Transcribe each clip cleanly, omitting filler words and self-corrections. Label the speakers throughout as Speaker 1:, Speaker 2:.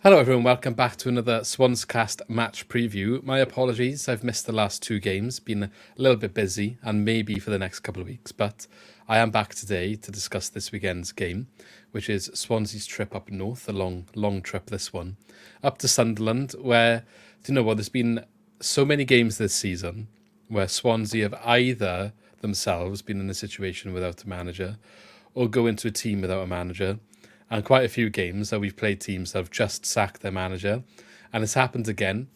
Speaker 1: Hello everyone, welcome back to another SwansCast match preview. My apologies, I've missed the last two games, been a little bit busy and maybe for the next couple of weeks, but I am back today to discuss this weekend's game, which is Swansea's trip up north, a long trip this one, up to Sunderland, where, do you know what, there's been so many games this season where Swansea have either themselves been in a situation without a manager or go into a team without a manager. And quite a few games that we've played teams that have just sacked their manager. And it's happened again.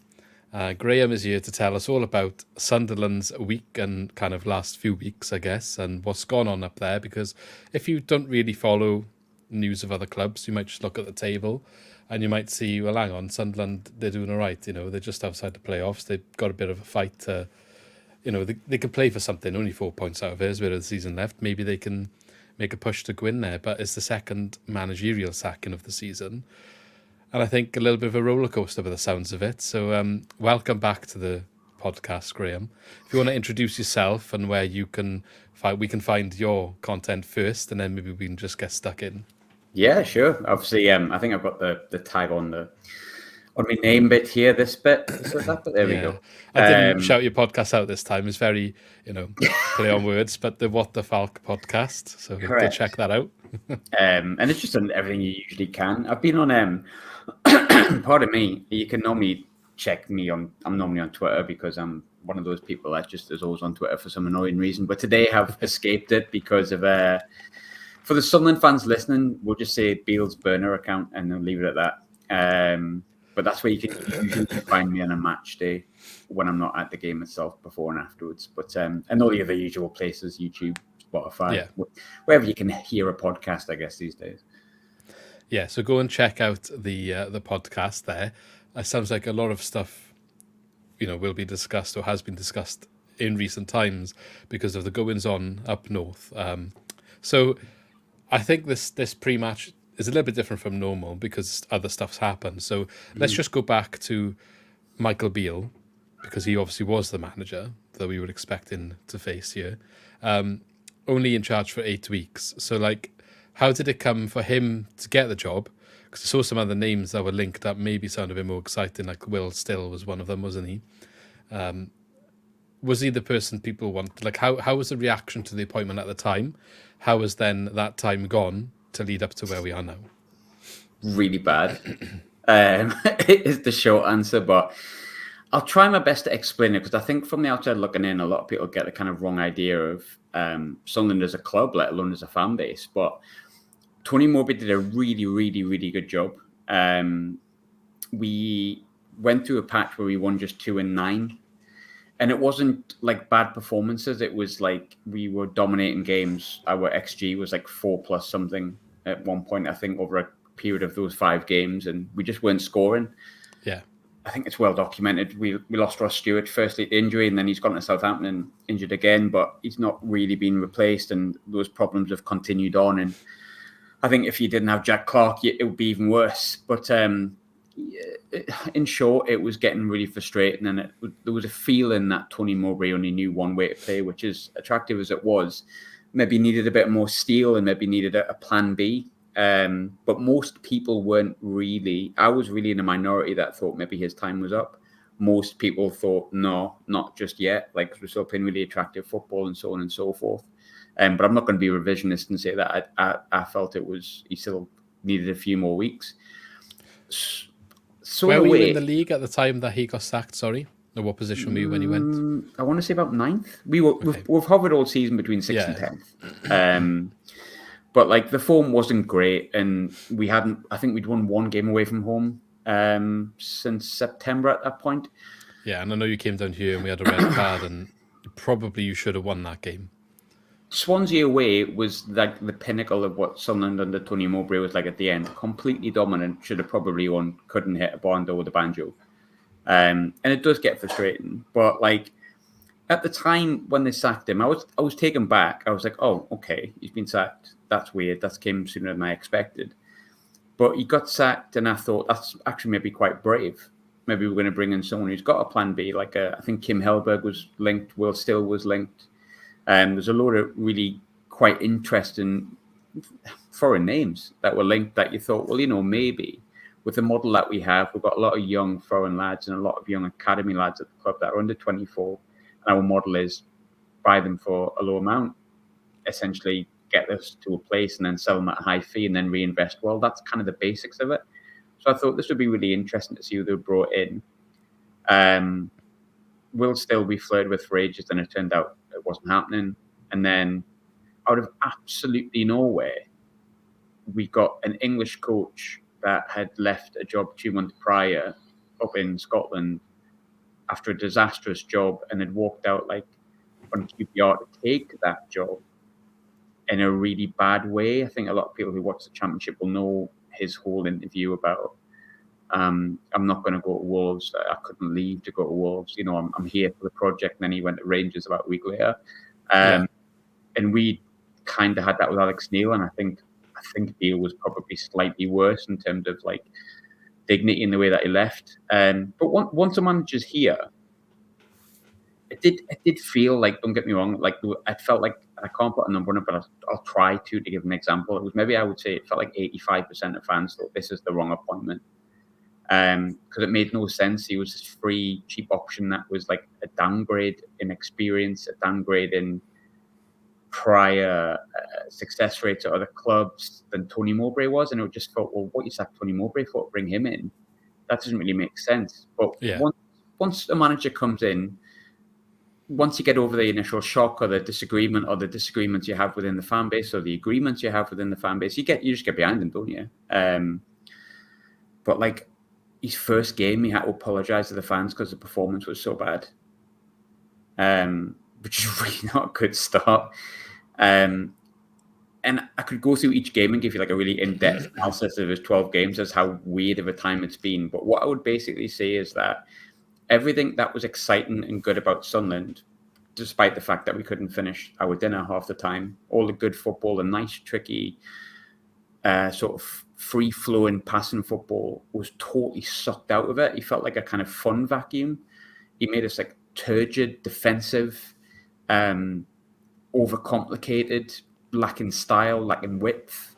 Speaker 1: Graham is here to tell us all about Sunderland's week and kind of last few weeks, I guess, and what's gone on up there. Because if you don't really follow news of other clubs, you might just look at the table and you might see, well, hang on, Sunderland, they're doing all right. You know, they're just outside the playoffs. They've got a bit of a fight to, you know, they could play for something. Only 4 points out of it. There's a bit of the season left. Maybe they can make a push to go in there, but it's the second managerial sacking of the season. And I think a little bit of a roller coaster by the sounds of it. So welcome back to the podcast, Graham. If you want to introduce yourself and where you can we can find your content first, and then maybe we can just get stuck in.
Speaker 2: Yeah, sure. Obviously, I think I've got the tag on my name bit here, this bit. So but there we go.
Speaker 1: I didn't shout your podcast out this time. It's very, play on words, but the What the Falk Podcast. So go check that out.
Speaker 2: And it's just on everything you usually can. I've been on, pardon me, you can normally check me I'm normally on Twitter because I'm one of those people that just is always on Twitter for some annoying reason. But today I have escaped it because of, for the Sunderland fans listening, we'll just say Beale's burner account and then leave it at that. But that's where you can usually find me on a match day when I'm not at the game itself, before and afterwards. But and all the other usual places, YouTube, Spotify, wherever you can hear a podcast, I guess, these days.
Speaker 1: Yeah, so go and check out the podcast there. It sounds like a lot of stuff, will be discussed or has been discussed in recent times because of the goings on up north. So I think this pre-match is a little bit different from normal because other stuff's happened. So let's just go back to Michael Beale, because he obviously was the manager that we would expect him to face here. Only in charge for 8 weeks. So, how did it come for him to get the job? Because I saw some other names that were linked up, maybe sounded a bit more exciting, like Will Still was one of them, wasn't he? Was he the person people wanted? How was the reaction to the appointment at the time? How was then that time gone to lead up to where we are now?
Speaker 2: Really bad is the short answer, but I'll try my best to explain it, because I think from the outside looking in, a lot of people get the kind of wrong idea of Sunderland as a club, let alone as a fan base. But Tony Mowbray did a really, really, really good job. We went through a patch where we won just 2 and 9. And it wasn't like bad performances. It was like we were dominating games. Our XG was like 4+ something at one point, I think, over a period of those 5 games. And we just weren't scoring.
Speaker 1: Yeah.
Speaker 2: I think it's well documented. We lost Ross Stewart firstly to injury, and then he's gone to Southampton and injured again. But he's not really been replaced. And those problems have continued on. And I think if you didn't have Jack Clark, it would be even worse. But in short, it was getting really frustrating, and there was a feeling that Tony Mowbray only knew one way to play, which is attractive as it was. Maybe needed a bit more steel and maybe needed a plan B. But most people weren't really. I was really in a minority that thought maybe his time was up. Most people thought, no, not just yet. Like, we're still playing really attractive football and so on and so forth. But I'm not going to be revisionist and say that I felt he still needed a few more weeks.
Speaker 1: So where were you in the league at the time that he got sacked? Sorry, or what position were you when he went?
Speaker 2: I want to say about 9th. We've hovered all season between 6th and 10th. But the form wasn't great, and we hadn't. I think we'd won 1 game away from home since September at that point.
Speaker 1: Yeah, and I know you came down here and we had a red card, and probably you should have won that game.
Speaker 2: Swansea away was like the pinnacle of what Sunderland under Tony Mowbray was like at the end. Completely dominant, should have probably won, couldn't hit a Bondo with a banjo. And it does get frustrating. But at the time when they sacked him, I was taken back. I was like, oh, okay, he's been sacked. That's weird. That came sooner than I expected. But he got sacked, and I thought that's actually maybe quite brave. Maybe we're going to bring in someone who's got a plan B. I think Kim Hellberg was linked. Will Still was linked. There's a lot of really quite interesting foreign names that were linked that you thought, well, maybe. with the model that we have, we've got a lot of young foreign lads and a lot of young academy lads at the club that are under 24. And our model is buy them for a low amount, essentially get us to a place and then sell them at a high fee and then reinvest. Well, that's kind of the basics of it. So I thought this would be really interesting to see who they brought in. Will still be flirted with for ages, and it turned out it wasn't happening. And then out of absolutely nowhere, we got an English coach that had left a job 2 months prior up in Scotland after a disastrous job and had walked out like on QPR to take that job in a really bad way. I think a lot of people who watch the Championship will know his whole interview about I'm not going to go to Wolves. I couldn't leave to go to Wolves. You know, I'm here for the project. And then he went to Rangers about a week later. And we kind of had that with Alex Neil. And I think Beale was probably slightly worse in terms of like dignity in the way that he left. But once a manager's here, it did feel like, don't get me wrong, like I felt like, I can't put a number on it, but I'll try to give an example. It was maybe, I would say it felt like 85% of fans thought this is the wrong appointment. Because it made no sense. He was this free, cheap option that was like a downgrade in experience, a downgrade in prior success rates at other clubs than Tony Mowbray was. And it just felt, well, what you sacked Tony Mowbray for, bring him in. That doesn't really make sense. But once a manager comes in, once you get over the initial shock or the disagreement or the disagreements you have within the fan base or the agreements you have within the fan base, you just get behind them, don't you? But like his first game, he had to apologise to the fans because the performance was so bad, which is really not a good start. And I could go through each game and give you like a really in-depth analysis of his 12 games as how weird of a time it's been. But what I would basically say is that everything that was exciting and good about Sunderland, despite the fact that we couldn't finish our dinner half the time, all the good football, the nice, tricky, sort of free-flowing passing football was totally sucked out of it. He felt like a kind of fun vacuum. He made us like turgid, defensive, overcomplicated, lacking style, lacking width.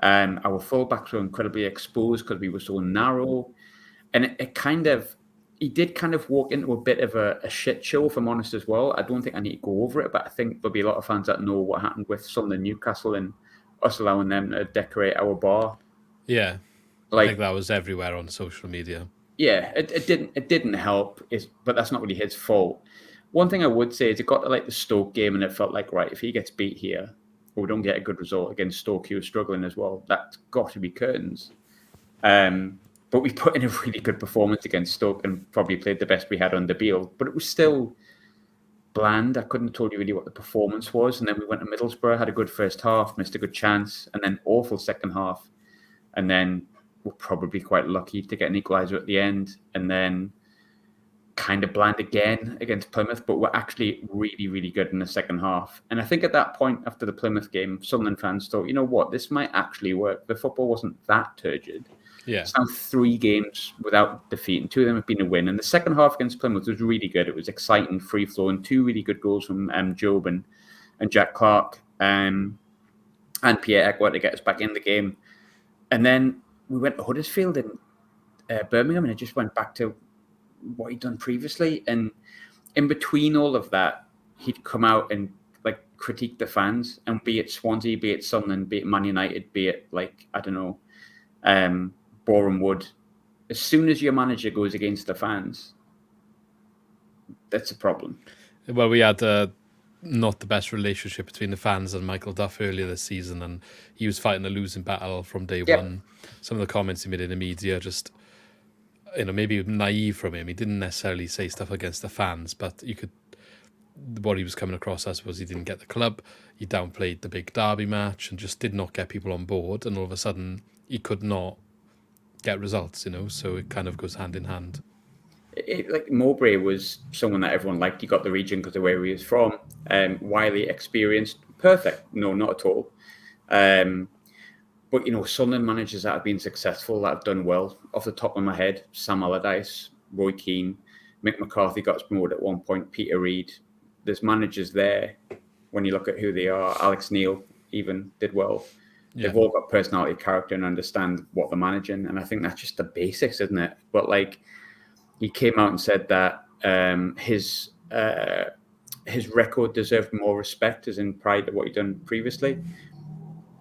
Speaker 2: Our fullbacks were incredibly exposed because we were so narrow. And he did kind of walk into a bit of a shit show, if I'm honest, as well. I don't think I need to go over it, but I think there'll be a lot of fans that know what happened with Sunderland Newcastle and us allowing them to decorate our bar.
Speaker 1: Yeah, I think that was everywhere on social media.
Speaker 2: Yeah, it didn't help, but that's not really his fault. One thing I would say is it got to like the Stoke game and it felt like, right, if he gets beat here or we don't get a good result against Stoke, he was struggling as well. That's got to be curtains. But we put in a really good performance against Stoke and probably played the best we had under Beale. But it was still bland. I couldn't have told you really what the performance was. And then we went to Middlesbrough, had a good first half, missed a good chance, and then awful second half. And then we're probably quite lucky to get an equaliser at the end. And then kind of bland again against Plymouth, but we're actually really, really good in the second half. And I think at that point, after the Plymouth game, Sunderland fans thought, you know what, this might actually work. The football wasn't that turgid.
Speaker 1: Yeah.
Speaker 2: It's now 3 games without defeat, and 2 of them have been a win. And the second half against Plymouth was really good. It was exciting, free-flowing, 2 really good goals from Job and Jack Clark and Pierre Ekwart to get us back in the game. And then we went to Huddersfield in Birmingham, and it just went back to what he'd done previously. And in between all of that, he'd come out and like critique the fans, and be it Swansea, be it Sunderland, be it Man United, be it like, I don't know, Boreham Wood. As soon as your manager goes against the fans, that's a problem.
Speaker 1: Well, we had not the best relationship between the fans and Michael Duff earlier this season, and he was fighting a losing battle from day one. Some of the comments he made in the media just, maybe naive from him. He didn't necessarily say stuff against the fans, but what he was coming across as was he didn't get the club. He downplayed the big derby match and just did not get people on board. And all of a sudden, he could not get results, so it kind of goes hand in hand.
Speaker 2: Like Mowbray was someone that everyone liked. He got the region because of where he was from. Wiley, experienced, perfect. No, not at all. But, Sunderland managers that have been successful, that have done well, off the top of my head, Sam Allardyce, Roy Keane, Mick McCarthy got us promoted at one point, Peter Reid. There's managers there, when you look at who they are. Alex Neil even did well. They've all got personality, character, and understand what they're managing. And I think that's just the basics, isn't it? But like, he came out and said that his record deserved more respect, as in pride of what he'd done previously.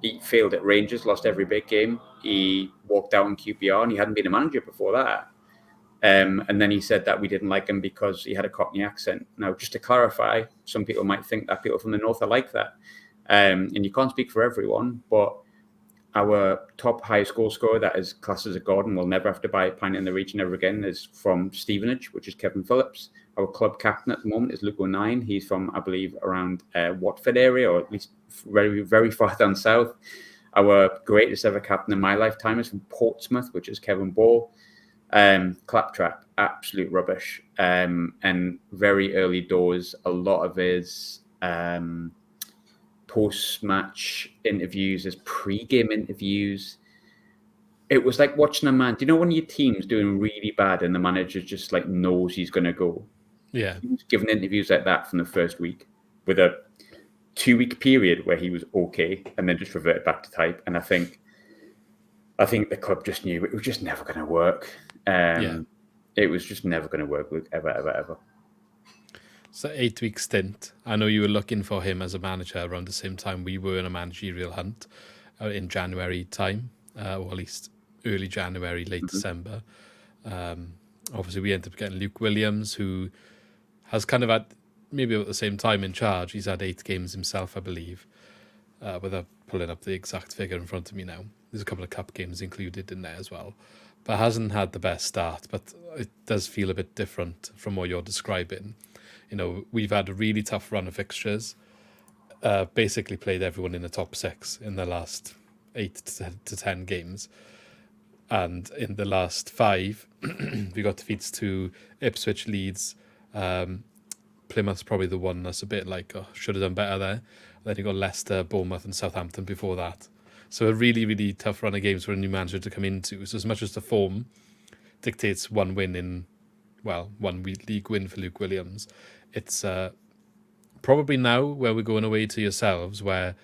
Speaker 2: He failed at Rangers, lost every big game. He walked out in QPR, and he hadn't been a manager before that. And then he said that we didn't like him because he had a Cockney accent. Now, just to clarify, some people might think that people from the north are like that. And you can't speak for everyone, but our top highest goal scorer, that is classed as a god and will never have to buy a pint in the region ever again, is from Stevenage, which is Kevin Phillips. Our club captain at the moment is Luke O'Nien. He's from, I believe, around Watford area, or at least very, very far down south. Our greatest ever captain in my lifetime is from Portsmouth, which is Kevin Ball. Claptrap, absolute rubbish. And very early doors, a lot of his post-match interviews, his pre-game interviews, it was like watching a man. Do you know when your team's doing really bad and the manager just like knows he's going to go?
Speaker 1: Yeah.
Speaker 2: He was giving interviews like that from the first week, with a 2-week period where he was okay and then just reverted back to type. And I think the club just knew it was just never going to work. It was just never going to work, ever.
Speaker 1: So 8-week stint. I know you were looking for him as a manager around the same time we were in a managerial hunt in January time, or at least early January, late December. Obviously, we ended up getting Luke Williams, who has kind of had maybe about the same time in charge. He's had 8 games himself, I believe, without pulling up the exact figure in front of me now. There's a couple of cup games included in there as well. But hasn't had the best start, but it does feel a bit different from what you're describing. You know, we've had a really tough run of fixtures, basically played everyone in the top 6 in the last 8 to 10 games. And in the last 5, we got defeats to Ipswich, Leeds. Plymouth's probably the one that's a bit like, oh, should have done better there. Then you got Leicester, Bournemouth and Southampton before that. So a really, really tough run of games for a new manager to come into. So as much as the form dictates one league win for Luke Williams, it's probably now where we're going away to yourselves where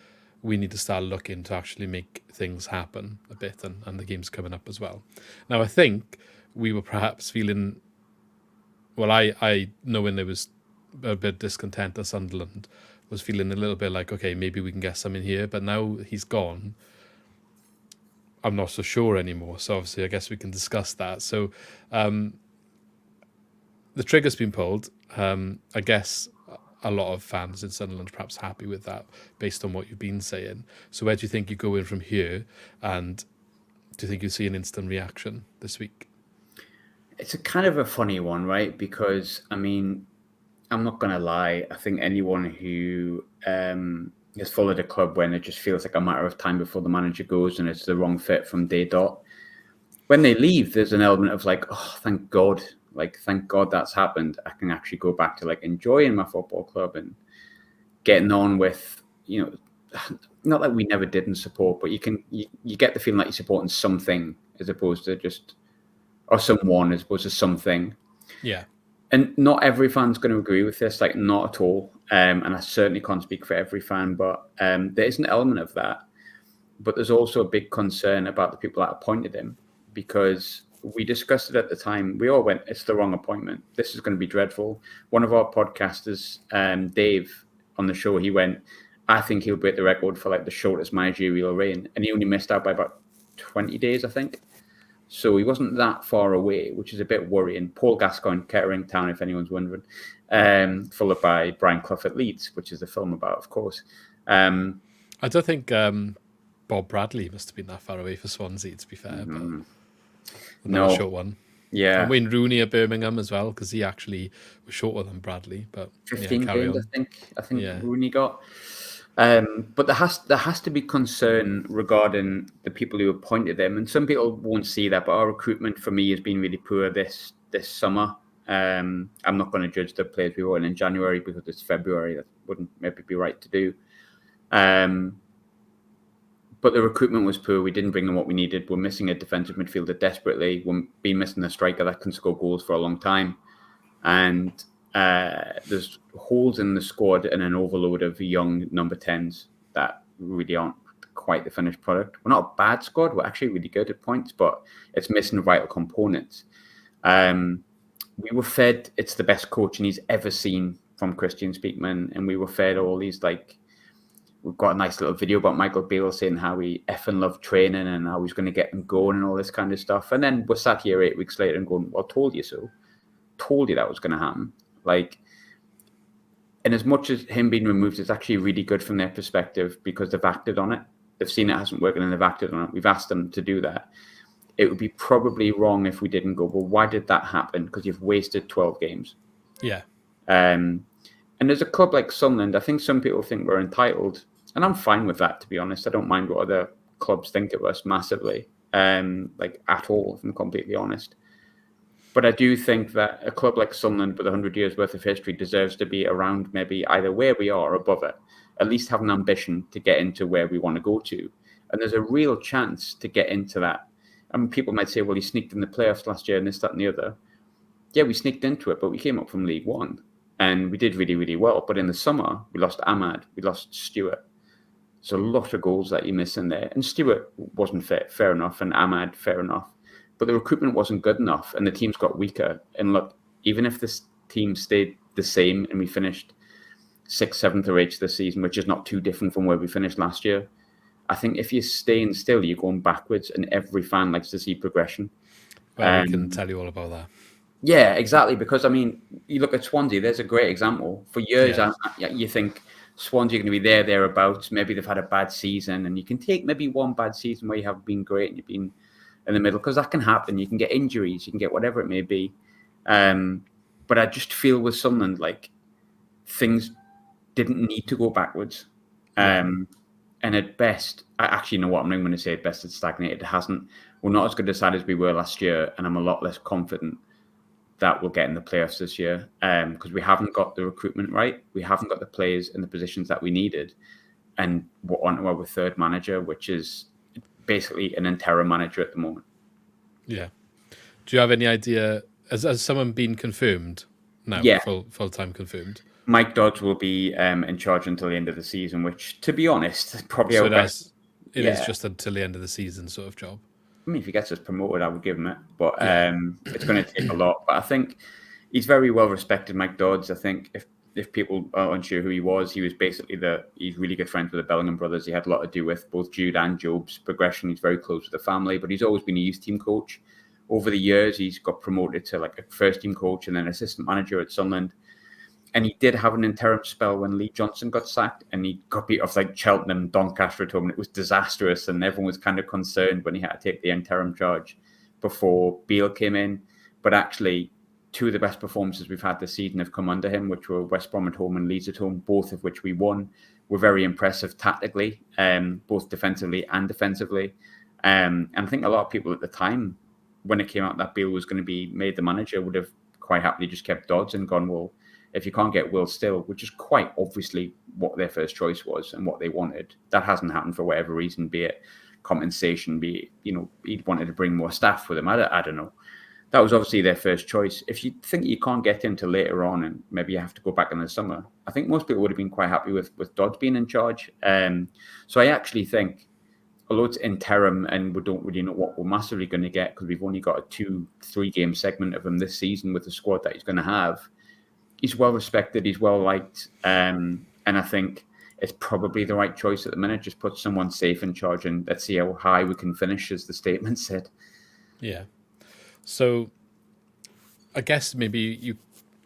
Speaker 1: we need to start looking to actually make things happen a bit, and the game's coming up as well. Now, I think we were perhaps feeling, well, I knowing there was a bit discontent at Sunderland, was feeling a little bit like, okay, maybe we can get some in here, but now he's gone, I'm not so sure anymore. So obviously I guess we can discuss that. So the trigger's been pulled. I guess a lot of fans in Sunderland are perhaps happy with that based on what you've been saying. So where do you think you go in from here? And do you think you'll see an instant reaction this week?
Speaker 2: It's a kind of a funny one, right? Because, I mean, I'm not going to lie. I think anyone who has followed a club when it just feels like a matter of time before the manager goes and it's the wrong fit from day dot, when they leave, there's an element of like, oh, thank God. Like, thank God that's happened. I can actually go back to like enjoying my football club and getting on with, you know, not that we never didn't support, but you get the feeling like you're supporting something as opposed to just, or someone as opposed to something.
Speaker 1: Yeah.
Speaker 2: And not every fan's going to agree with this, like not at all. And I certainly can't speak for every fan, but there is an element of that. But there's also a big concern about the people that appointed him, because we discussed it at the time. We all went, it's the wrong appointment. This is going to be dreadful. One of our podcasters, Dave, on the show, he went, I think he'll break the record for like the shortest managerial reign. And he only missed out by about 20 days, I think. So he wasn't that far away, which is a bit worrying. Paul Gascoigne, Kettering Town, if anyone's wondering, followed by Brian Clough at Leeds, which is the film about, of course.
Speaker 1: I don't think Bob Bradley must have been that far away for Swansea, to be fair. But another short one.
Speaker 2: Yeah.
Speaker 1: And Wayne Rooney at Birmingham as well, because he actually was shorter than Bradley. But
Speaker 2: 15
Speaker 1: carry
Speaker 2: games,
Speaker 1: on.
Speaker 2: I think Rooney got. But there has to be concern regarding the people who appointed them, and some people won't see that. But our recruitment for me has been really poor this summer. I'm not going to judge the players we won in January because it's February. That wouldn't maybe be right to do. But the recruitment was poor. We didn't bring in what we needed. We're missing a defensive midfielder desperately. We've been missing a striker that can score goals for a long time, and there's holes in the squad and an overload of young number 10s that really aren't quite the finished product. We're not a bad squad. We're actually really good at points, but it's missing vital components. We were fed it's the best coaching he's ever seen from Christian Speakman, and we were fed all these, like, we've got a nice little video about Michael Beale saying how he effing loved training and how he's going to get them going and all this kind of stuff. And then we're sat here 8 weeks later and going, well, told you so. Told you that was going to happen. Like, and as much as him being removed is actually really good from their perspective because they've acted on it. They've seen it hasn't worked and they've acted on it. We've asked them to do that. It would be probably wrong if we didn't go, well, why did that happen? Because you've wasted 12 games.
Speaker 1: Yeah.
Speaker 2: And there's a club like Sunderland, I think some people think we're entitled. And I'm fine with that, to be honest. I don't mind what other clubs think of us massively, like at all, if I'm completely honest. But I do think that a club like Sunderland with 100 years worth of history deserves to be around maybe either where we are or above it, at least have an ambition to get into where we want to go to. And there's a real chance to get into that. I mean, people might say, well, he sneaked in the playoffs last year and this, that, and the other. Yeah, we sneaked into it, but we came up from League One and we did really, really well. But in the summer, we lost Ahmad, we lost Stewart. There's a lot of goals that you miss in there. And Stewart wasn't fair enough, and Ahmad, fair enough. But the recruitment wasn't good enough, and the teams got weaker. And look, even if this team stayed the same and we finished 6th, 7th, or 8th this season, which is not too different from where we finished last year, I think if you're staying still, you're going backwards, and every fan likes to see progression.
Speaker 1: Well, we can tell you all about that.
Speaker 2: Yeah, exactly. Because, I mean, you look at Swansea, there's a great example. For years, you think Swansea are going to be thereabouts. Maybe they've had a bad season, and you can take maybe one bad season where you have been great and you've been in the middle, because that can happen. You can get injuries, you can get whatever it may be. But I just feel with Sunderland, like, things didn't need to go backwards. And at best, I actually know what I'm not going to say. At best, it's stagnated. It hasn't. We're not as good a side as we were last year, and I'm a lot less confident that we'll get in the playoffs this year, because we haven't got the recruitment right. We haven't got the players in the positions that we needed, and we're on our third manager, which is basically an interim manager at the moment.
Speaker 1: Yeah. Do you have any idea? Has someone been confirmed now?
Speaker 2: Yeah.
Speaker 1: Full-time confirmed.
Speaker 2: Mike Dodds will be in charge until the end of the season, which, to be honest, probably
Speaker 1: so
Speaker 2: our best.
Speaker 1: It is just until the end of the season sort of job.
Speaker 2: I mean, if he gets us promoted, I would give him it. But it's going to take a lot. But I think he's very well respected, Mike Dodds. I think if people are unsure who he was basically he's really good friends with the Bellingham brothers. He had a lot to do with both Jude and Job's progression. He's very close with the family, but he's always been a youth team coach. Over the years, he's got promoted to like a first team coach and then assistant manager at Sunderland. And he did have an interim spell when Lee Johnson got sacked, and he got beat off like Cheltenham, Doncaster at home, and it was disastrous. And everyone was kind of concerned when he had to take the interim charge before Beale came in. But actually, two of the best performances we've had this season have come under him, which were West Brom at home and Leeds at home, both of which we won. Were very impressive tactically, both defensively and defensively. And I think a lot of people at the time, when it came out that Beale was going to be made the manager, would have quite happily just kept Dodds and gone, well, if you can't get Will Still, which is quite obviously what their first choice was and what they wanted, that hasn't happened for whatever reason, be it compensation, be it, he'd wanted to bring more staff with him. I don't know. That was obviously their first choice. If you think you can't get him till later on and maybe you have to go back in the summer, I think most people would have been quite happy with Dodds being in charge. So I actually think, although it's interim and we don't really know what we're massively going to get because we've only got a 2-3 game segment of him this season with the squad that he's going to have, he's well respected, he's well liked, and I think it's probably the right choice at the minute. Just put someone safe in charge and let's see how high we can finish, as the statement said.
Speaker 1: Yeah. So I guess maybe you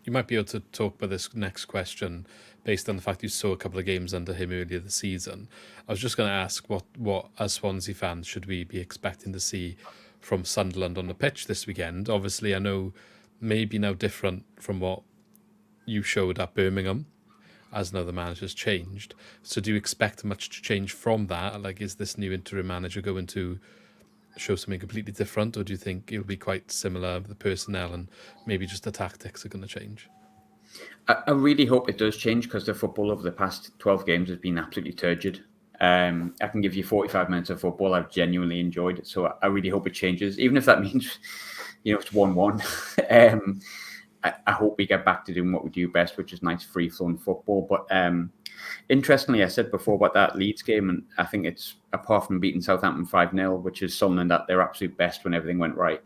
Speaker 1: might be able to talk about this next question based on the fact you saw a couple of games under him earlier this season. I was just going to ask what as Swansea fans should we be expecting to see from Sunderland on the pitch this weekend? Obviously, I know maybe now different from what you showed at Birmingham, as now the manager's changed. So do you expect much to change from that? Like, is this new interim manager going to show something completely different, or do you think it'll be quite similar, the personnel and maybe just the tactics are going to change?
Speaker 2: I really hope it does change, because the football over the past 12 games has been absolutely turgid. I can give you 45 minutes of football I've genuinely enjoyed it, so I really hope it changes, even if that means it's 1-1. I hope we get back to doing what we do best, which is nice free-flowing football. But Interestingly, I said before about that Leeds game, and I think it's, apart from beating Southampton 5-0, which is Sunderland at their absolute best when everything went right.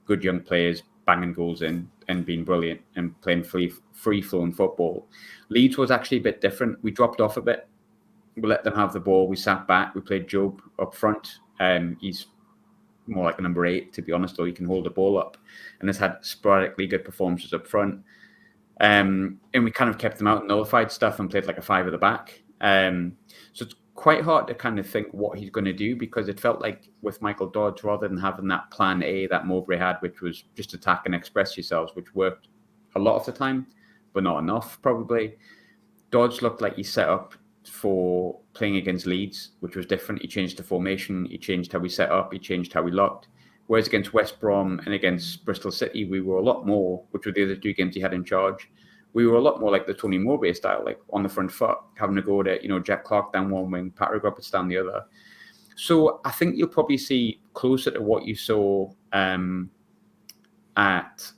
Speaker 2: Good young players, banging goals in and being brilliant and playing free-flowing football. Leeds was actually a bit different. We dropped off a bit. We let them have the ball. We sat back. We played Job up front. He's more like a number 8, to be honest, though he can hold the ball up, and has had sporadically good performances up front. And we kind of kept them out, nullified stuff, and played like a 5 at the back. So it's quite hard to kind of think what he's going to do, because it felt like with Michael Dodds, rather than having that plan A that Mowbray had, which was just attack and express yourselves, which worked a lot of the time, but not enough probably. Dodds looked like he set up for playing against Leeds, which was different. He changed the formation, he changed how we set up, he changed how we looked. Whereas against West Brom and against Bristol City, we were a lot more, which were the other 2 games he had in charge, we were a lot more like the Tony Mowbray style, like on the front foot, having to go to, Jack Clark down one wing, Patrick Roberts down the other. So I think you'll probably see closer to what you saw at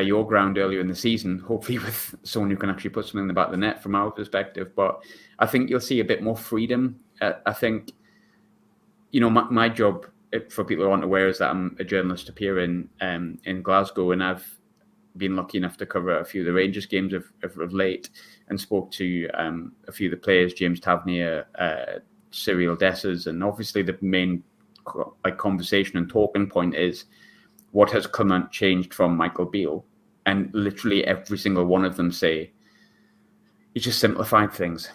Speaker 2: your ground earlier in the season, hopefully with someone who can actually put something in the back of the net from our perspective. But I think you'll see a bit more freedom. I think, my job, for people who aren't aware, is that I'm a journalist up here in Glasgow, and I've been lucky enough to cover a few of the Rangers games of late, and spoke to a few of the players, James Tavernier, Cyril Dessers, and obviously the main conversation and talking point is what has come and changed from Michael Beale. And literally every single one of them say he just simplified things.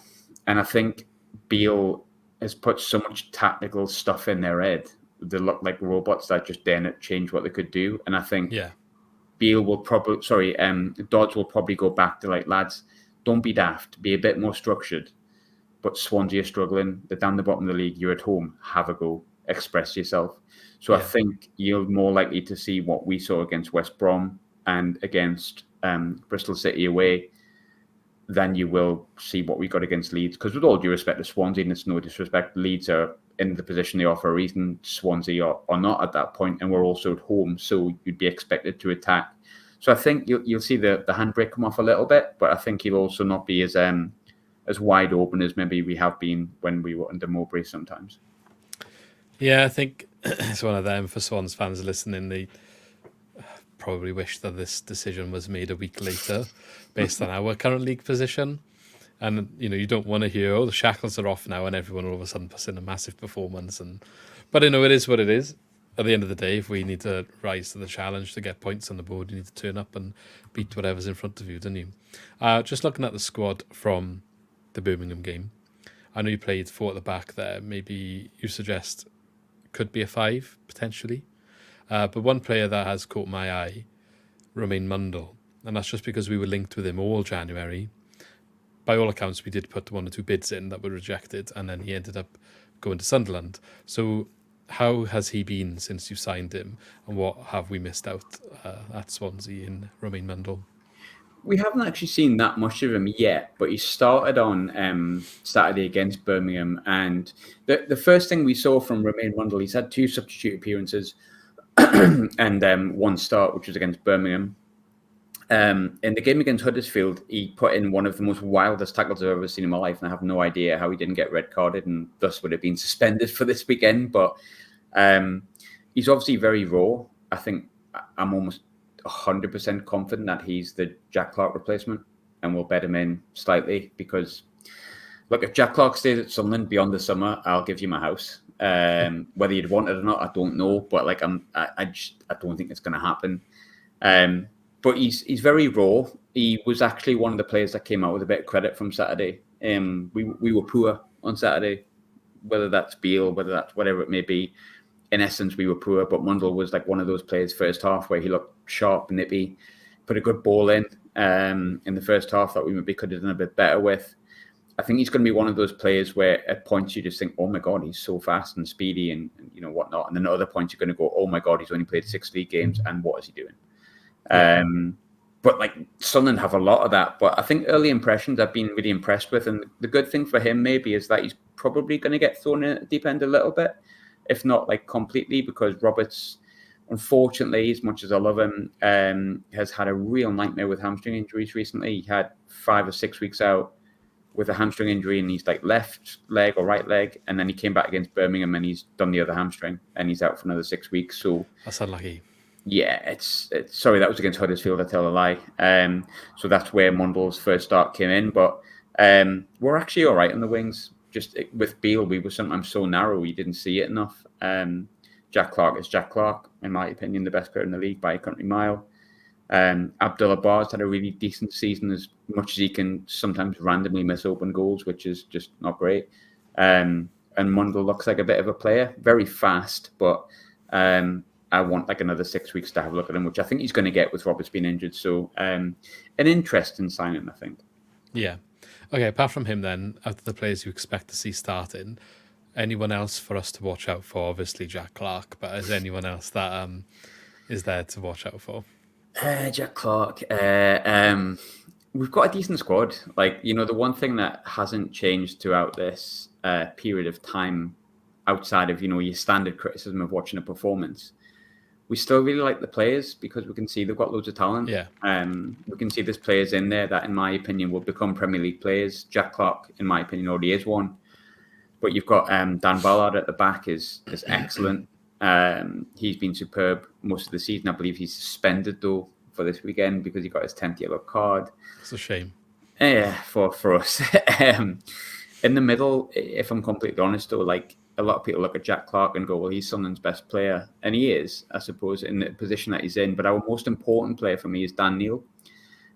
Speaker 2: And I think Beale has put so much tactical stuff in their head. They look like robots that just dare not change what they could do. And I think Beale will probably, Dodds will probably go back to like, lads, don't be daft, be a bit more structured. But Swansea are struggling. They're down the bottom of the league. You're at home. Have a go. Express yourself. So I think you're more likely to see what we saw against West Brom and against Bristol City away than you will see what we got against Leeds. Because with all due respect to Swansea, and it's no disrespect, Leeds are in the position they are for a reason. Swansea are not at that point, and we're also at home, so you'd be expected to attack. So I think you'll see the handbrake come off a little bit, but I think he'll also not be as wide open as maybe we have been when we were under Mowbray sometimes.
Speaker 1: Yeah, I think it's one of them. For Swans fans listening, they probably wish that this decision was made a week later based on our current league position. And, you don't want to hear, the shackles are off now and everyone all of a sudden puts in a massive performance. But, it is what it is. At the end of the day, if we need to rise to the challenge to get points on the board, you need to turn up and beat whatever's in front of you, don't you? Just looking at the squad from the Birmingham game, I know you played 4 at the back there. Maybe you suggest could be a 5, potentially. But one player that has caught my eye, Romine Mundle, and that's just because we were linked with him all January. By all accounts, we did put 1 or 2 bids in that were rejected, and then he ended up going to Sunderland. So how has he been since you signed him, and what have we missed out at Swansea in Romine Mundle?
Speaker 2: We haven't actually seen that much of him yet, but he started on Saturday against Birmingham. And the first thing we saw from Romine Mundle, he's had 2 substitute appearances and 1 start, which was against Birmingham. In the game against Huddersfield, he put in one of the most wildest tackles I've ever seen in my life, and I have no idea how he didn't get red carded and thus would have been suspended for this weekend. But he's obviously very raw. I think I'm almost 100% confident that he's the Jack Clark replacement, and we'll bet him in slightly because, look, if Jack Clark stays at Sunderland beyond the summer, I'll give you my house. Whether you'd want it or not, I don't know, but I don't think it's going to happen. But he's very raw. He was actually one of the players that came out with a bit of credit from Saturday. We were poor on Saturday, whether that's Beale, whether that's whatever it may be. In essence, we were poor, but Mundle was like one of those players first half where he looked sharp, nippy, put a good ball in the first half that we maybe could have done a bit better with. I think he's going to be one of those players where at points you just think, oh my God, he's so fast and speedy and whatnot. And then at other points you're going to go, oh my God, he's only played 6 league games and what is he doing? Yeah. But Sunderland have a lot of that. But I think early impressions I've been really impressed with. And the good thing for him maybe is that he's probably going to get thrown in at the deep end a little bit, if not completely, because Roberts, unfortunately, as much as I love him, has had a real nightmare with hamstring injuries recently. He had 5 or 6 weeks out. with a hamstring injury and he's like left leg or right leg, and then he came back against Birmingham and he's done the other hamstring and he's out for another 6 weeks. So
Speaker 1: That's unlucky.
Speaker 2: yeah, it's sorry, that was against Huddersfield, I tell a lie. So that's where Mundle's first start came in, but we're actually all right on the wings. Just with Beale, we were sometimes so narrow, we didn't see it enough. Jack Clark is Jack Clark, in my opinion, the best player in the league by a country mile. Abdullah Bar's had a really decent season, as much as he can sometimes randomly miss open goals, which is just not great. And Mundle looks like a bit of a player, very fast, but I want like another 6 weeks to have a look at him, which I think he's going to get with Roberts being injured. So an interesting signing, I think.
Speaker 1: Yeah. Okay, apart from him then, out of the players you expect to see starting, anyone else for us to watch out for? Obviously Jack Clark, but is anyone else that is there to watch out for?
Speaker 2: Jack Clark. We've got a decent squad. Like, you know, the one thing that hasn't changed throughout this period of time, outside of, you know, your standard criticism of watching a performance, we still really like the players because we can see they've got loads of talent.
Speaker 1: Yeah.
Speaker 2: We can see there's players in there that, in my opinion, will become Premier League players. Jack Clark, in my opinion, already is one. But you've got Dan Ballard at the back is excellent. He's been superb most of the season. I believe he's suspended, though, for this weekend because he got his 10th yellow card.
Speaker 1: It's a shame.
Speaker 2: Yeah, for us. In the middle, if I'm completely honest, though, like, a lot of people look at Jack Clark and go, well, he's Sunderland's best player. And he is, I suppose, in the position that he's in. But our most important player for me is Dan Neil.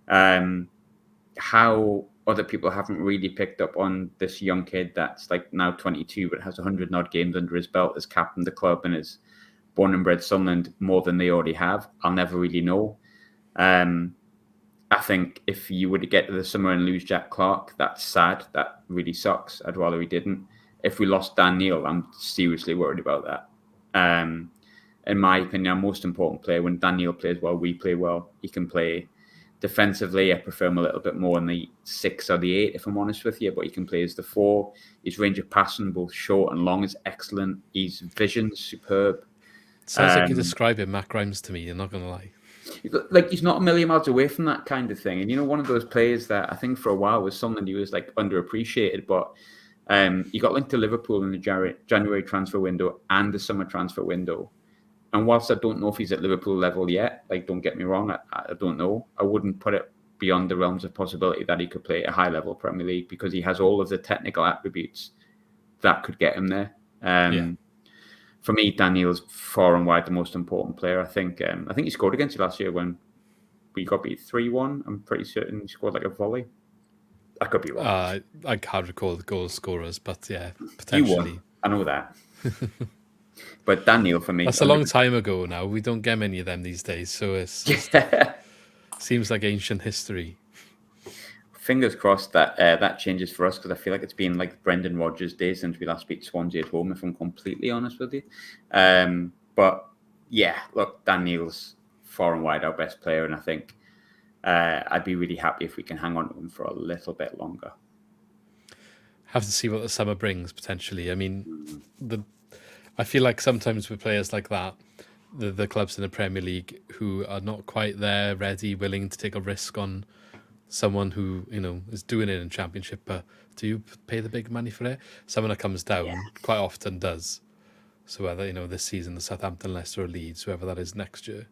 Speaker 2: How other people haven't really picked up on this young kid that's like now 22, but has 100 odd games under his belt, has captained the club and is born and bred Sunderland more than they already have. I'll never really know. I think if you were to get to the summer and lose Jack Clark, that's sad. That really sucks. I'd rather we didn't. If we lost Dan Neil, I'm seriously worried about that. In my opinion, our most important player, when Dan Neil plays well, we play well. He can play defensively. I prefer him a little bit more in the 6 or the 8, if I'm honest with you, but he can play as the 4. His range of passing, both short and long, is excellent. His vision's superb.
Speaker 1: Sounds like you describe him, Matt Grimes, to me. You're not going to lie.
Speaker 2: Like, he's not a million miles away from that kind of thing. And, you know, one of those players that I think for a while was someone who was, like, underappreciated, but he got linked to Liverpool in the January transfer window and the summer transfer window. And whilst I don't know if he's at Liverpool level yet, like, don't get me wrong, I don't know. I wouldn't put it beyond the realms of possibility that he could play at a high-level Premier League because he has all of the technical attributes that could get him there. For me, Daniel's far and wide the most important player. I think he scored against you last year when we got beat 3-1. I'm pretty certain he scored like a volley. I could be wrong.
Speaker 1: I can't recall the goal scorers, but yeah, potentially.
Speaker 2: You won. I know that. But Daniel, for me...
Speaker 1: That's a long time ago now. We don't get many of them these days, so it seems like ancient history.
Speaker 2: Fingers crossed that that changes for us, because I feel like it's been like Brendan Rodgers' days since we last beat Swansea at home, if I'm completely honest with you. But yeah, look, Daniel's far and wide our best player, and I think I'd be really happy if we can hang on to him for a little bit longer.
Speaker 1: Have to see what the summer brings, potentially. I mean, I feel like sometimes with players like that, the clubs in the Premier League who are not quite there, ready, willing to take a risk on someone who, you know, is doing it in Championship, but do you pay the big money for it? Someone that comes down quite often does. So whether, you know, this season, the Southampton, Leicester or Leeds, whoever that is next year.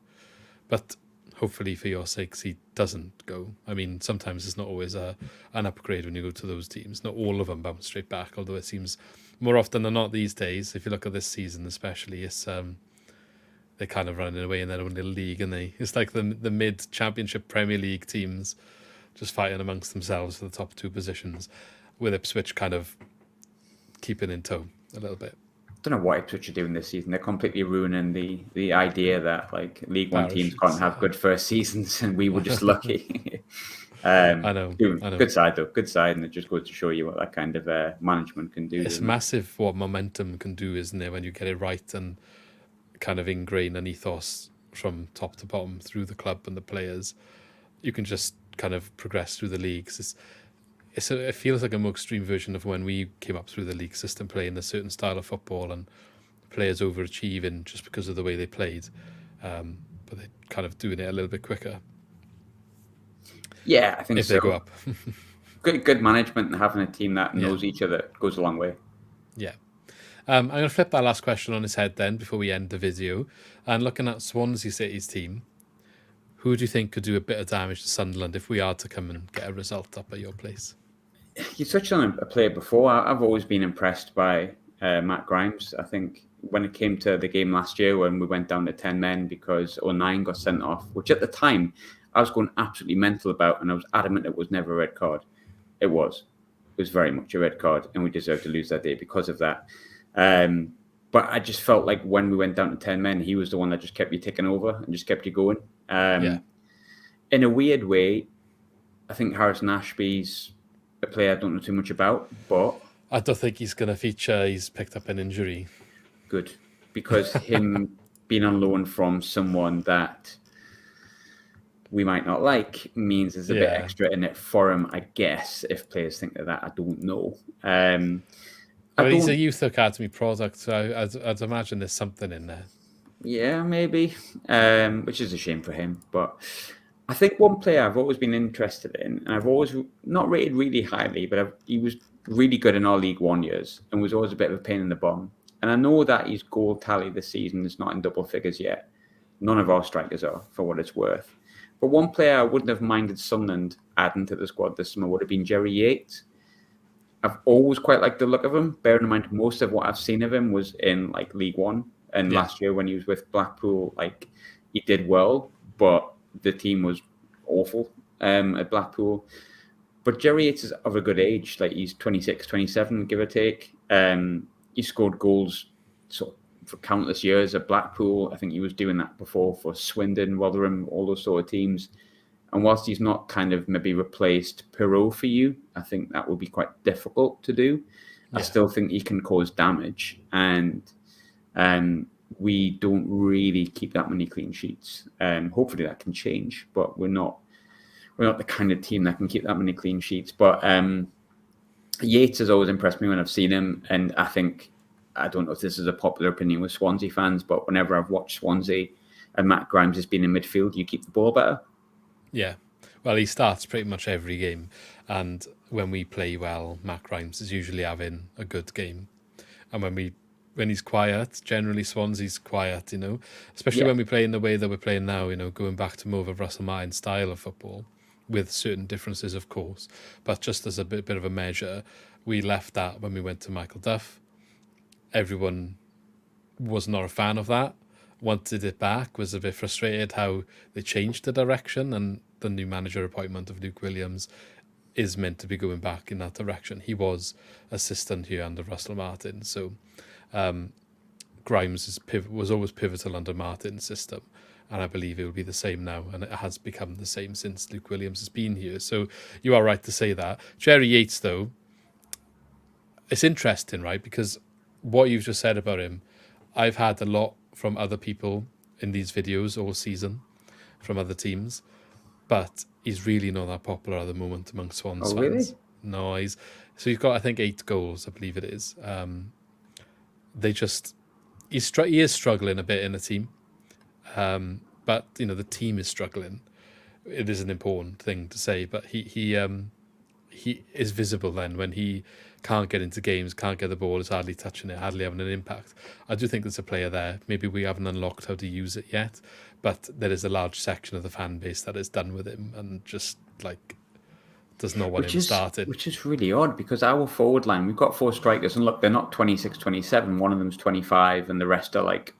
Speaker 1: But hopefully for your sakes, he doesn't go. I mean, sometimes it's not always an upgrade when you go to those teams. Not all of them bounce straight back, although it seems more often than not these days, if you look at this season especially, it's they're kind of running away in their own little league, and it's like the mid-Championship Premier League teams just fighting amongst themselves for the top 2 positions, with Ipswich kind of keeping in tow a little bit.
Speaker 2: I don't know what Ipswich are doing this season. They're completely ruining the idea that like League One teams can't have good first seasons, and we were just lucky.
Speaker 1: I know.
Speaker 2: Good side though, good side, and it just goes to show you what that kind of management can do.
Speaker 1: It's massive what momentum can do, isn't it, when you get it right and kind of ingrain an ethos from top to bottom through the club and the players. You can just kind of progress through the leagues. It feels like a more extreme version of when we came up through the league system, playing a certain style of football and players overachieving just because of the way they played, but they're kind of doing it a little bit quicker.
Speaker 2: Yeah, I think
Speaker 1: if
Speaker 2: so.
Speaker 1: they go up.
Speaker 2: good management and having a team that knows each other goes a long way.
Speaker 1: Yeah. I'm going to flip that last question on his head then before we end the video. And looking at Swansea City's team, who do you think could do a bit of damage to Sunderland if we are to come and get a result up at your place?
Speaker 2: You touched on a player before. I've always been impressed by Matt Grimes. I think when it came to the game last year when we went down to 10 men because 09 got sent off, which at the time I was going absolutely mental about, and I was adamant it was never a red card. It was very much a red card, and we deserved to lose that day because of that. But I just felt like when we went down to 10 men, he was the one that just kept you ticking over and just kept you going. In a weird way, I think Harrison Ashby's a player I don't know too much about, but
Speaker 1: I don't think he's going to feature. He's picked up an injury.
Speaker 2: Good, because him being on loan from someone that we might not like means there's a bit extra in it for him, I guess, if players think that, I don't know.
Speaker 1: He's a youth academy product, so I'd imagine there's something in there.
Speaker 2: Yeah, maybe, which is a shame for him. But I think one player I've always been interested in, and I've always not rated really highly, but he was really good in our League One years and was always a bit of a pain in the bum. And I know that his goal tally this season is not in double figures yet. None of our strikers are, for what it's worth. But one player I wouldn't have minded Sunderland adding to the squad this summer would have been Jerry Yates. I've always quite liked the look of him, bearing in mind most of what I've seen of him was in like League One. And last year when he was with Blackpool, like he did well, but the team was awful at Blackpool. But Jerry Yates is of a good age. Like he's 26, 27, give or take. He scored goals for countless years at Blackpool. I think he was doing that before for Swindon, Rotherham, all those sort of teams. And whilst he's not kind of maybe replaced Peru for you, I think that will be quite difficult to do. Yeah. I still think he can cause damage. And we don't really keep that many clean sheets. Hopefully that can change, but we're not the kind of team that can keep that many clean sheets. But Yates has always impressed me when I've seen him. And I don't know if this is a popular opinion with Swansea fans, but whenever I've watched Swansea and Matt Grimes has been in midfield, you keep the ball better.
Speaker 1: Yeah. Well, he starts pretty much every game. And when we play well, Matt Grimes is usually having a good game. And when he's quiet, generally Swansea's quiet, especially when we play in the way that we're playing now, going back to more of a Russell Martin style of football with certain differences, of course. But just as a bit of a measure, we left that when we went to Michael Duff. Everyone was not a fan of that, wanted it back, was a bit frustrated how they changed the direction, and the new manager appointment of Luke Williams is meant to be going back in that direction. He was assistant here under Russell Martin, so Grimes was always pivotal under Martin's system, and I believe it will be the same now, and it has become the same since Luke Williams has been here. So you are right to say that. Jerry Yates, though, it's interesting, right? Because what you've just said about him, I've had a lot from other people in these videos all season, from other teams, but he's really not that popular at the moment among Swans fans.
Speaker 2: Really?
Speaker 1: No, he's got, I think, 8 goals, I believe it is. He is struggling a bit in the team, but the team is struggling. It is an important thing to say, but he is visible then when he can't get into games, can't get the ball, is hardly touching it, hardly having an impact. I do think there's a player there. Maybe we haven't unlocked how to use it yet, but there is a large section of the fan base that is done with him and just does not want him started.
Speaker 2: Which is really odd because our forward line, we've got 4 strikers, and look, they're not 26, 27. One of them's 25 and the rest are like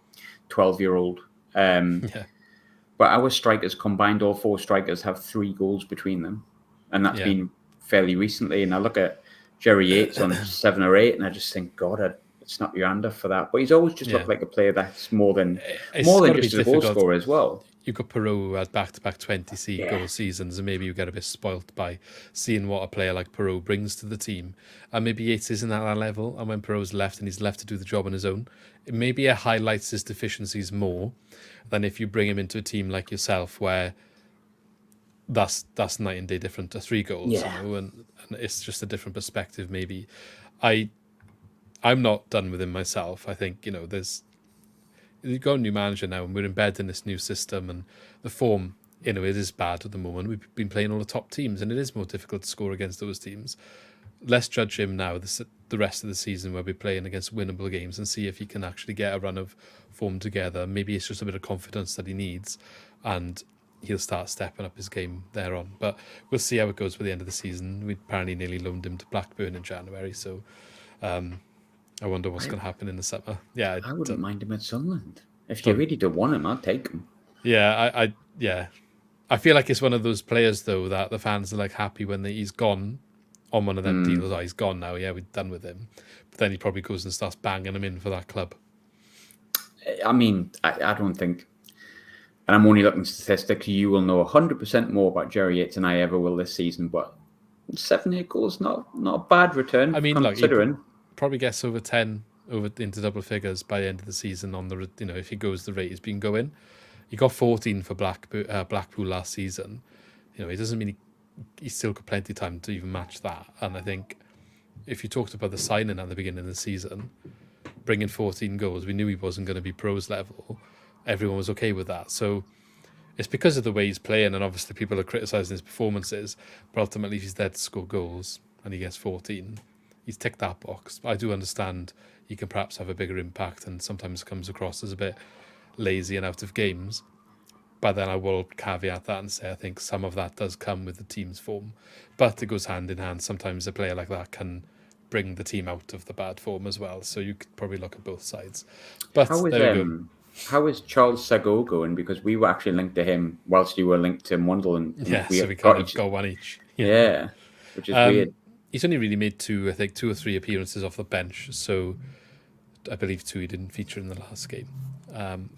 Speaker 2: 12-year-old. But our strikers combined, all 4 strikers have 3 goals between them. And that's been fairly recently. And I look at Jerry Yates on 7 or 8, and I just think, God, I'd snap your hand off for that. But he's always just looked like a player that's more than just a goal scorer as well.
Speaker 1: You've got Peru who had back-to-back 20 goal seasons, and maybe you get a bit spoilt by seeing what a player like Peru brings to the team. And maybe Yates isn't at that level, and when Peru's left and he's left to do the job on his own, maybe it highlights his deficiencies more than if you bring him into a team like yourself where that's night and day different to 3 goals, and it's just a different perspective. Maybe I'm not done with him myself. I think you've got a new manager now, and we're embedded in this new system, and the form it is bad at the moment. We've been playing all the top teams, and it is more difficult to score against those teams. Let's judge him now, the rest of the season, where we're playing against winnable games, and see if he can actually get a run of form together. Maybe it's just a bit of confidence that he needs, and he'll start stepping up his game there on. But we'll see how it goes by the end of the season. We apparently nearly loaned him to Blackburn in January, so I wonder what's going to happen in the summer. Yeah,
Speaker 2: I wouldn't mind him at Sunderland. If you really don't want him, I'll take him.
Speaker 1: Yeah, I feel like it's one of those players, though, that the fans are like happy when he's gone on one of them deals. Oh, he's gone now. Yeah, we're done with him. But then he probably goes and starts banging him in for that club.
Speaker 2: I mean, I don't think, and I'm only looking at statistics, you will know 100% more about Jerry Yates than I ever will this season, but 7-8 goals, not a bad return.
Speaker 1: I mean,
Speaker 2: considering.
Speaker 1: Look, he probably gets over 10 into double figures by the end of the season on the, if he goes the rate he's been going. He got 14 for Blackpool last season. He doesn't mean he's still got plenty of time to even match that. And I think if you talked about the signing at the beginning of the season, bringing 14 goals, we knew he wasn't going to be pros level. Everyone was okay with that. So it's because of the way he's playing, and obviously people are criticising his performances, but ultimately if he's there to score goals and he gets 14, he's ticked that box. I do understand he can perhaps have a bigger impact and sometimes comes across as a bit lazy and out of games. But then I will caveat that and say I think some of that does come with the team's form. But it goes hand in hand. Sometimes a player like that can bring the team out of the bad form as well. So you could probably look at both sides. But
Speaker 2: how is Charles Sago going? Because we were actually linked to him whilst you were linked to Mundle. And
Speaker 1: so we kind of got one each.
Speaker 2: Yeah, which is weird.
Speaker 1: He's only really made 2 or 3 appearances off the bench. So I believe 2 he didn't feature in the last game.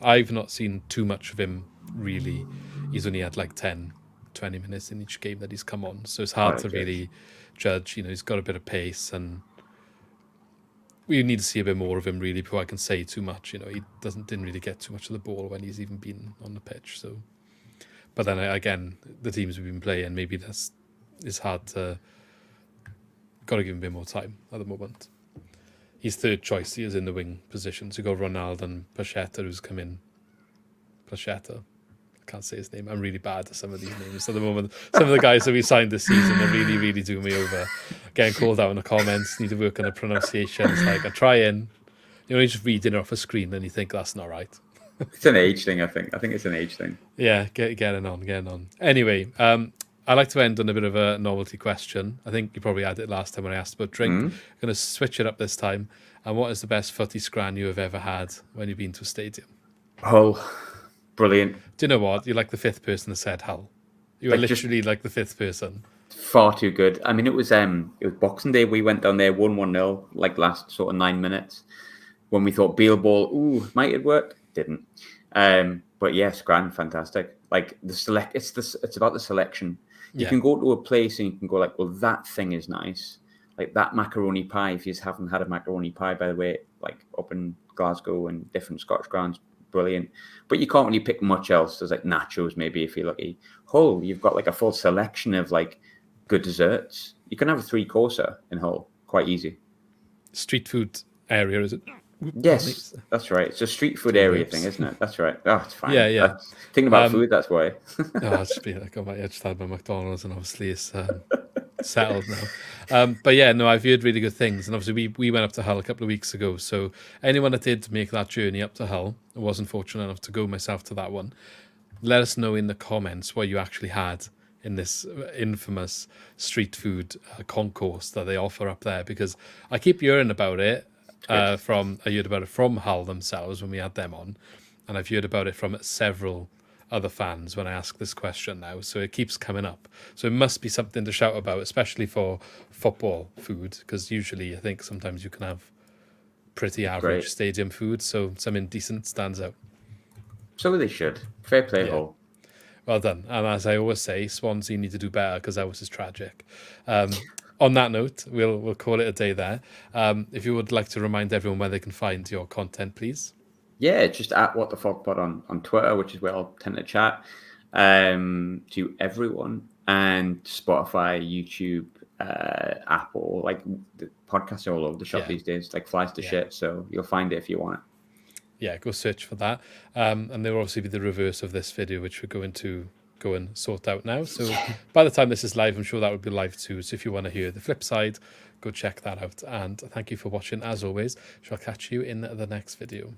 Speaker 1: I've not seen too much of him, really. He's only had like 10, 20 minutes in each game that he's come on. So it's hard to really judge. He's got a bit of pace, and we need to see a bit more of him, really, before I can say too much. He didn't really get too much of the ball when he's even been on the pitch. So, but then again, the teams we've been playing, maybe it's hard to... Got to give him a bit more time at the moment. His third choice, he is in the wing position. So you got Ronaldo and Pacheta, who's come in. Pacheta. I can't say his name. I'm really bad at some of these names at the moment. Some of the guys that we signed this season are really, really doing me over. Getting called out in the comments, need to work on the pronunciation. It's like, I try and, you just reading it off a screen and you think that's not right.
Speaker 2: It's an age thing, I think. I think it's an age thing.
Speaker 1: Yeah, getting on. Anyway, I like to end on a bit of a novelty question. I think you probably had it last time when I asked about drink. I'm going to switch it up this time. And what is the best footy scran you have ever had when you've been to a stadium?
Speaker 2: Hull. Brilliant.
Speaker 1: Do you know what? You're like the 5th person that said Hull. You are literally like the 5th person.
Speaker 2: Far too good. I mean, it was Boxing Day. We went down there 1-1-0, like last sort of 9 minutes. When we thought Beale ball, might it work? Didn't. But yes, grand, fantastic. Like it's about the selection. You can go to a place and you can go like, well, that thing is nice. Like that macaroni pie, if you haven't had a macaroni pie, by the way, like up in Glasgow and different Scottish grounds, brilliant. But you can't really pick much else. There's like nachos, maybe, if you're lucky. Hull, you've got like a full selection of like good desserts. You can have a 3-courser in Hull, quite easy.
Speaker 1: Street food area, is it?
Speaker 2: Yes, that's right. It's a street food area thing, isn't it? That's right. Oh, it's fine.
Speaker 1: Yeah.
Speaker 2: Thinking about food, that's why.
Speaker 1: I just be like, I just had my McDonald's, and obviously it's settled now. But yeah, no, I've heard really good things, and obviously we went up to Hull a couple of weeks ago. So anyone that did make that journey up to Hull, I wasn't fortunate enough to go myself to that one. Let us know in the comments what you actually had in this infamous street food concourse that they offer up there, because I keep hearing about it. I heard about it from Hull themselves when we had them on, and I've heard about it from several other fans when I ask this question now, so it keeps coming up. So it must be something to shout about, especially for football food, because usually I think sometimes you can have pretty average stadium food, so something decent stands out.
Speaker 2: So they should. Fair play, Hull.
Speaker 1: Well done. And as I always say, Swansea need to do better, because ours is tragic. On that note, we'll call it a day there. If you would like to remind everyone where they can find your content, please.
Speaker 2: Yeah, just at What the Falk Pod on Twitter, which is where I'll tend to chat to everyone, and Spotify, YouTube, Apple. Like the podcasts are all over the shop these days, like flies to shit. So you'll find it if you want it.
Speaker 1: Yeah, go search for that. And there will obviously be the reverse of this video, which we're going to go and sort out now. So by the time this is live, I'm sure that will be live too. So if you want to hear the flip side, go check that out. And thank you for watching as always. Shall catch you in the next video.